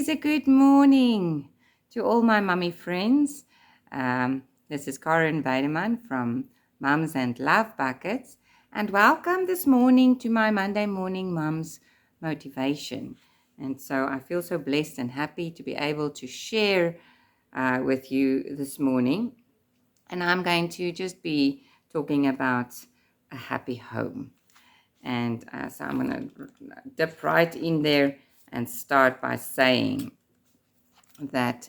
is a good morning to all my mummy friends. This is Karen Weideman from Mums and Love Buckets, and welcome this morning to my Monday morning Mums motivation. And so I feel so blessed and happy to be able to share with you this morning. And I'm going to just be talking about a happy home. And so I'm going to dip right in there and start by saying that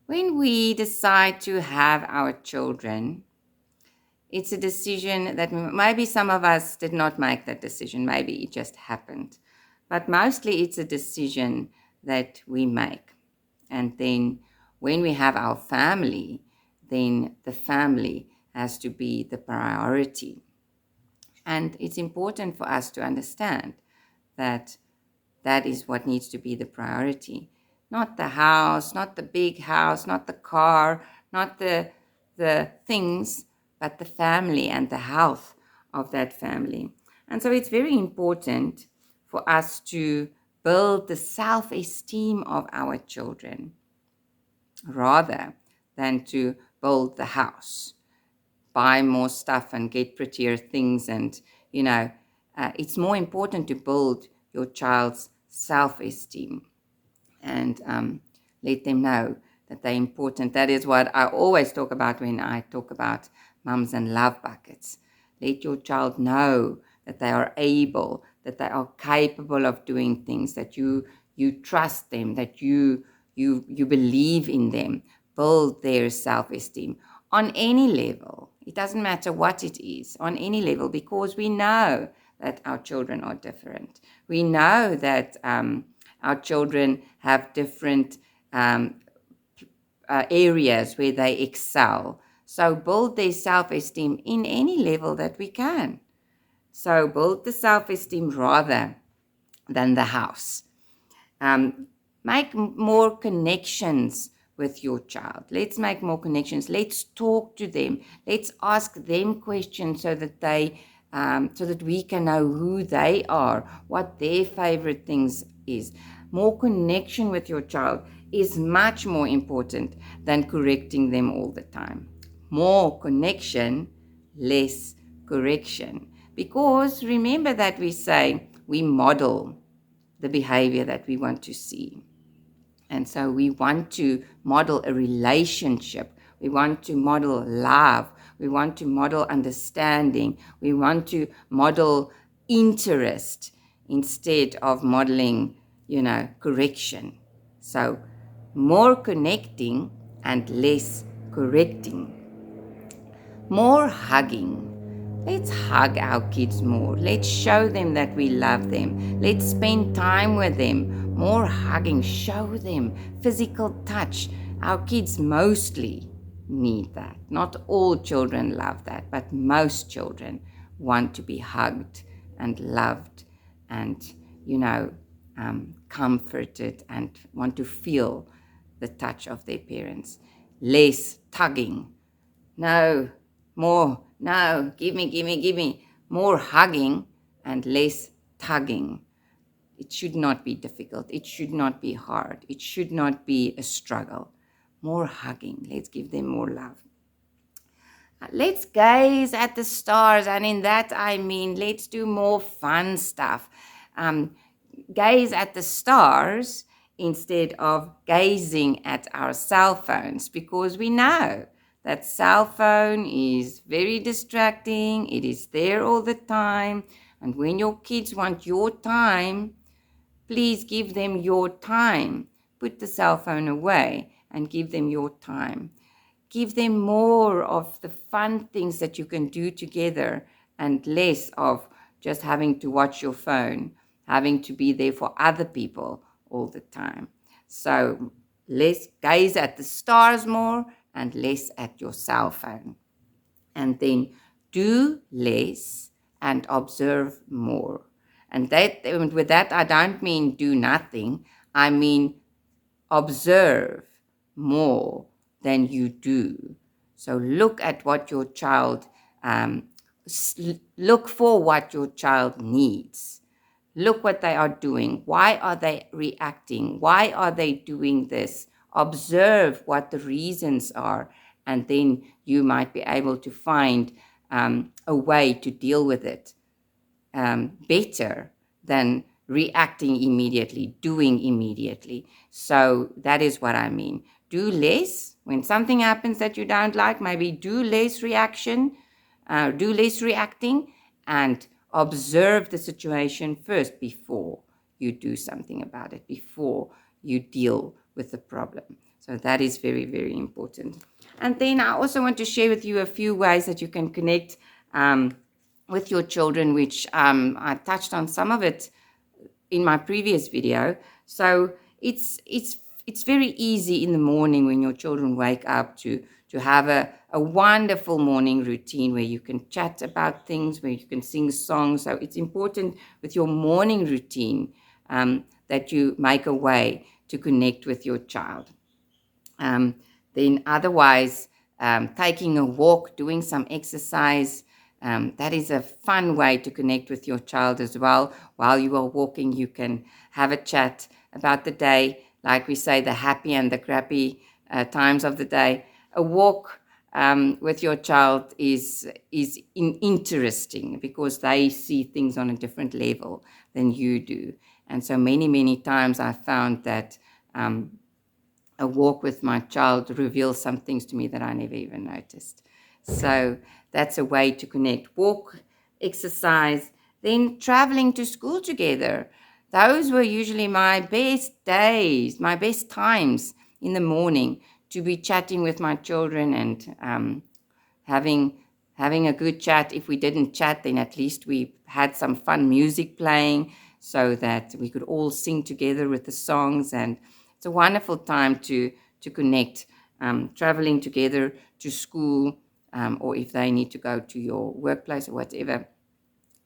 when we decide to have our children, it's a decision that maybe some of us did not make that decision. Maybe it just happened. But mostly it's a decision that we make. And then when we have our family, then the family has to be the priority. And it's important for us to understand that that is what needs to be the priority. Not the house, not the big house, not the car, not the things, but the family and the health of that family. And so it's very important for us to build the self-esteem of our children rather than to build the house, buy more stuff and get prettier things. And, it's more important to build your child's self-esteem and let them know that they're important. That is what I always talk about when I talk about mums and love buckets. Let your child know that they are able, that they are capable of doing things, that you trust them, that you believe in them. Build their self-esteem on any level. It doesn't matter what it is, on any level, because we know that our children are different. We know that our children have different areas where they excel. So build their self-esteem in any level that we can. So build the self-esteem rather than the house. Make more connections with your child. Let's make more connections. Let's talk to them. Let's ask them questions so that we can know who they are, what their favorite things is. More connection with your child is much more important than correcting them all the time. More connection, less correction. Because remember that we say we model the behavior that we want to see. And so we want to model a relationship. We want to model love. We want to model understanding. We want to model interest instead of modeling, correction. So more connecting and less correcting. More hugging. Let's hug our kids more. Let's show them that we love them. Let's spend time with them. More hugging. Show them physical touch. Our kids mostly need that. Not all children love that, but most children want to be hugged and loved and, comforted and want to feel the touch of their parents. Less tugging. No, more. No, give me. More hugging and less tugging. It should not be difficult. It should not be hard. It should not be a struggle. More hugging. Let's give them more love. Let's gaze at the stars. And in that, I mean, let's do more fun stuff. Gaze at the stars instead of gazing at our cell phones, because we know that cell phone is very distracting. It is there all the time. And when your kids want your time, please give them your time. Put the cell phone away and give them your time. Give them more of the fun things that you can do together and less of just having to watch your phone, having to be there for other people all the time. So let's gaze at the stars more and less at your cell phone. And then do less and observe more. And with that, I don't mean do nothing. I mean observe more than you do. So look at what your child, look for what your child needs. Look what they are doing. Why are they reacting? Why are they doing this? Observe what the reasons are, and then you might be able to find a way to deal with it better than reacting immediately, doing immediately. So that is what I mean. Do less. When something happens that you don't like, maybe do less do less reacting, and observe the situation first before you do something about it, before you deal with the problem. So that is very, very important. And then I also want to share with you a few ways that you can connect with your children, which I touched on some of it in my previous video. So it's very easy in the morning when your children wake up to have a wonderful morning routine where you can chat about things, where you can sing songs. So it's important with your morning routine that you make a way to connect with your child. Then otherwise, taking a walk, doing some exercise, that is a fun way to connect with your child as well. While you are walking, you can have a chat about the day, like we say, the happy and the crappy times of the day. A walk with your child is interesting because they see things on a different level than you do. And so many times I found that a walk with my child reveals some things to me that I never even noticed. So that's a way to connect. Walk, exercise, then traveling to school together. Those were usually my best days, my best times in the morning, to be chatting with my children and having a good chat. If we didn't chat, then at least we had some fun music playing so that we could all sing together with the songs. And it's a wonderful time to connect, traveling together to school, or if they need to go to your workplace or whatever,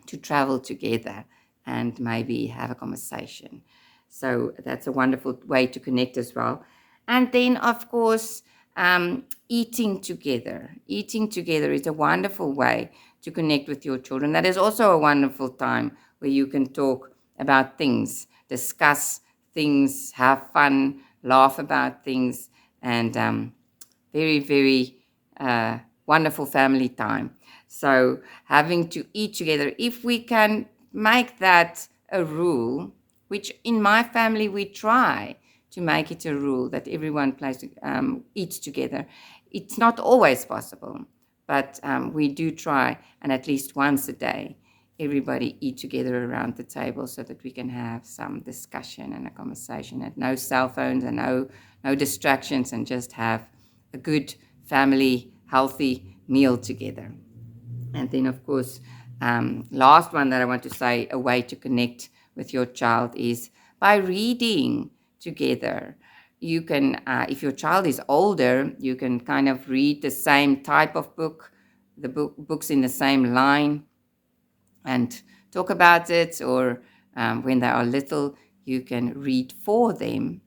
to travel together and maybe have a conversation. So that's a wonderful way to connect as well. And then, of course, eating together. Eating together is a wonderful way to connect with your children. That is also a wonderful time where you can talk about things, discuss things, have fun, laugh about things, and very wonderful family time. So having to eat together, if we can make that a rule, which in my family we try to make it a rule that everyone eats together. It's not always possible, but we do try, and at least once a day, everybody eat together around the table so that we can have some discussion and a conversation, and no cell phones and no distractions, and just have a good family, healthy meal together. And then, of course, last one that I want to say, a way to connect with your child is by reading together. You can, if your child is older, you can kind of read the same type of book, the books in the same line, and talk about it. Or when they are little, you can read for them,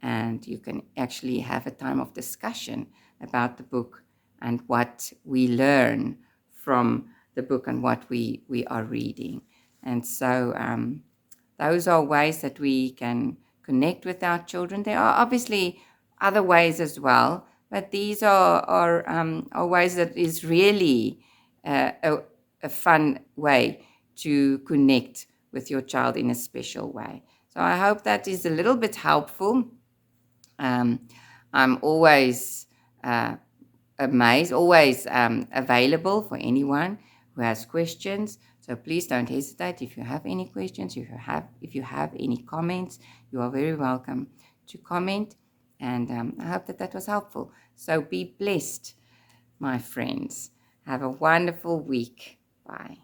and you can actually have a time of discussion about the book and what we learn from the book and what we are reading. And so those are ways that we can connect with our children. There are obviously other ways as well, but these are ways that is really a fun way to connect with your child in a special way. So I hope that is a little bit helpful. I'm always always available for anyone who has questions. So please don't hesitate. If you have any questions, if you have any comments, you are very welcome to comment. And I hope that was helpful. So be blessed, my friends. Have a wonderful week. Bye.